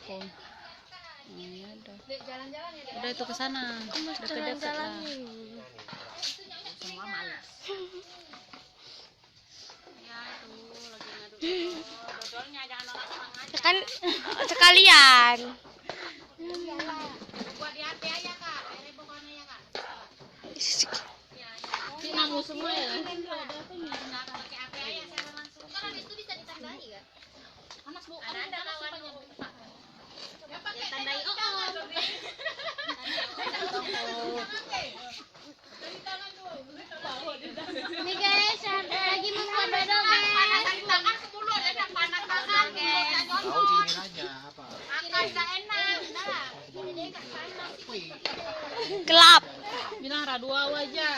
telepon. Ya udah. Jalan-jalan ya. Udah itu ke sana. Deket-deket lah. Semua malas. Ya itu lagi ngadu. Dodolnya jangan orang aja. Kan sekalian. Buat di hati aja Kak. Ini pokoknya ya Kak. Ini nanggu semua ya. Pakai HP aja saya langsung. Kan itu bisa ditandai kan? Panas Bu. Ada kawan Pak. Ya pakai tandai Nih guys, ada lagi membuat dodol guys. Panasan tangan ke mulut ada panas tangan guys. Tahu sini aja apa? Makan enggak enak. Nah, ini dia enggak panas. Gelap. Bilang radua aja.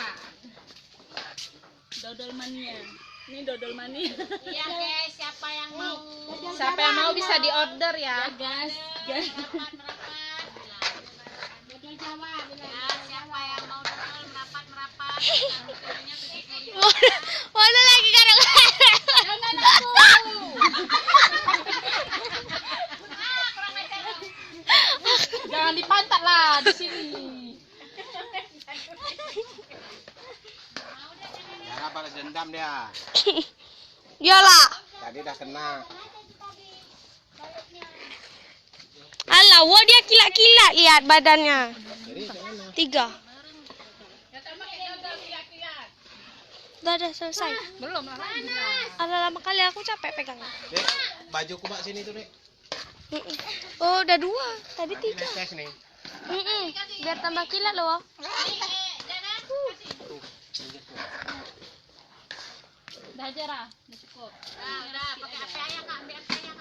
Dodol mania. Ini dodol mania. Iya guys, siapa yang mau? Siapa yang mau bisa diorder ya. Gas. Merapat. Dodol Jawa. Ya, siapa yang mau dodol merapat. Mana lagi kadang-kadang. Jangan dipantat lah di sini. Cara balas dendam dia. Iyalah. Tadi dah kena. Alah, wah dia kilat-kilat lihat badannya. Jadi jangan. 3. Udah selesai. Belum lah. Ada lama kali aku capek pegangnya. Dek, bajuku bak sini tuh, Dek. Oh, udah 2. Tadi Ini 3. tes nih. Biar tambah kilat loh. Udah aja Ra. Udah cukup. Udah, pakai HP aja Kak, ambil HP aja Kak.